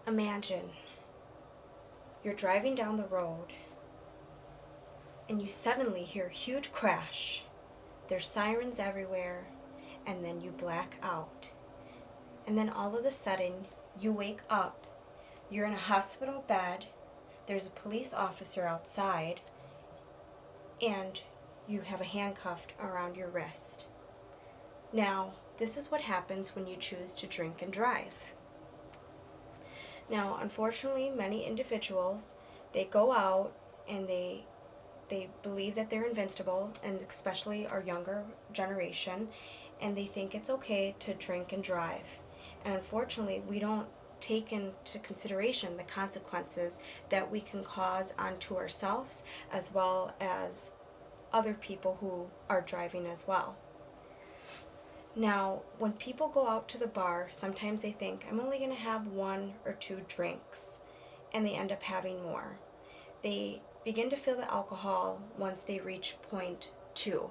Imagine you're driving down the road and you suddenly hear a huge crash. There's sirens everywhere, and then you black out. And then all of a sudden, you wake up. You're in a hospital bed, there's a police officer outside, and you have a handcuff around your wrist. Now, this is what happens when you choose to drink and drive. Now, unfortunately, many individuals, they go out and they believe that they're invincible, and especially our younger generation, and they think it's okay to drink and drive. And unfortunately, we don't take into consideration the consequences that we can cause onto ourselves as well as other people who are driving as well. Now, when people go out to the bar, sometimes they think, I'm only going to have 1 or 2 drinks, and they end up having more. They begin to feel the alcohol once they reach point 2,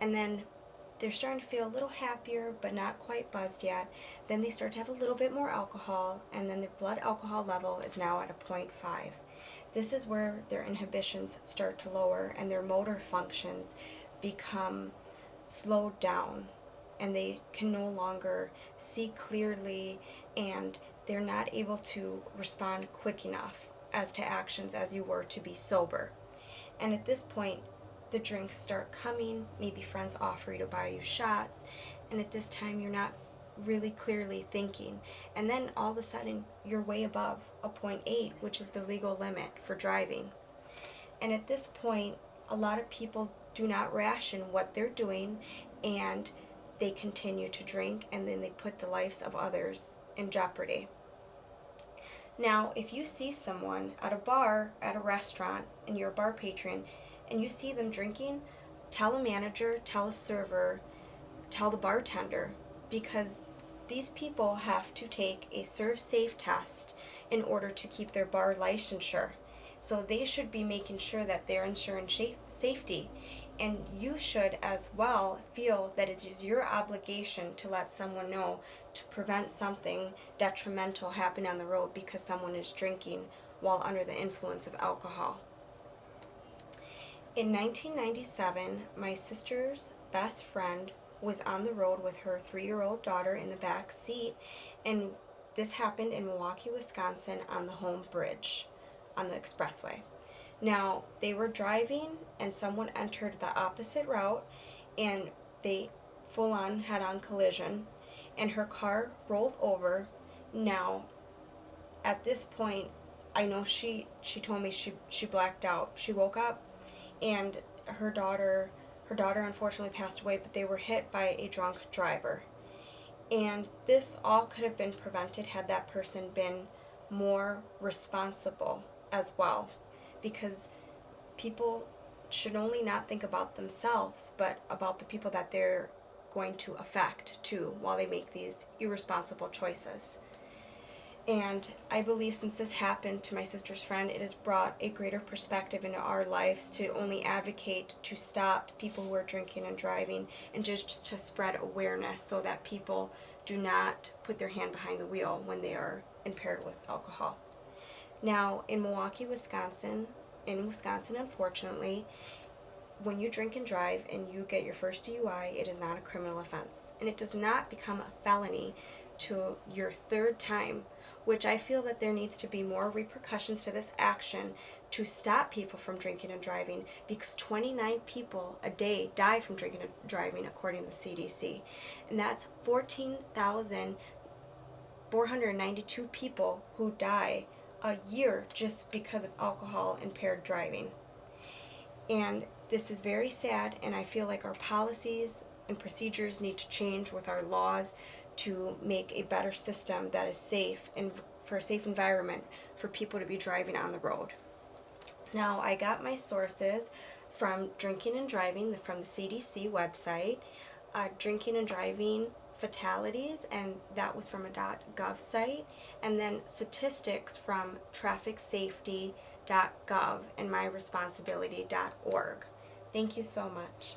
and then they're starting to feel a little happier but not quite buzzed yet. Then they start to have a little bit more alcohol, and then their blood alcohol level is now at a point 5. This is where their inhibitions start to lower and their motor functions become slowed down, and they can no longer see clearly, and they're not able to respond quick enough as to actions as you were to be sober. And at this point, the drinks start coming, maybe friends offer you to buy you shots, and at this time you're not really clearly thinking. And then all of a sudden, you're way above a .8, which is the legal limit for driving. And at this point, a lot of people do not ration what they're doing, and they continue to drink, and then they put the lives of others in jeopardy. Now, if you see someone at a bar, at a restaurant, and you're a bar patron, and you see them drinking, tell a manager, tell a server, tell the bartender, because these people have to take a serve safe test in order to keep their bar licensure. So they should be making sure that they're ensuring safety. And you should as well feel that it is your obligation to let someone know to prevent something detrimental happening on the road because someone is drinking while under the influence of alcohol. In 1997, my sister's best friend was on the road with her 3-year-old daughter in the back seat, and this happened in Milwaukee, Wisconsin on the home bridge on the expressway. Now, they were driving and someone entered the opposite route, and they full-on head-on collision, and her car rolled over. Now, at this point, I know she told me she blacked out. She woke up, and her daughter unfortunately passed away, but they were hit by a drunk driver. And this all could have been prevented had that person been more responsible as well, because people should only not think about themselves, but about the people that they're going to affect too while they make these irresponsible choices. And I believe since this happened to my sister's friend, it has brought a greater perspective into our lives to only advocate to stop people who are drinking and driving, and just to spread awareness so that people do not put their hand behind the wheel when they are impaired with alcohol. Now, in Milwaukee, Wisconsin, unfortunately, when you drink and drive and you get your first DUI, it is not a criminal offense. And it does not become a felony to your 3rd time, which I feel that there needs to be more repercussions to this action to stop people from drinking and driving, because 29 people a day die from drinking and driving according to the CDC. And that's 14,492 people who die a year just because of alcohol impaired driving. And this is very sad, and I feel like our policies and procedures need to change with our laws to make a better system that is safe and for a safe environment for people to be driving on the road. Now, I got my sources from Drinking and Driving from the CDC website, Drinking and Driving fatalities, and that was from a .gov site, and then statistics from trafficsafety.gov and myresponsibility.org. Thank you so much.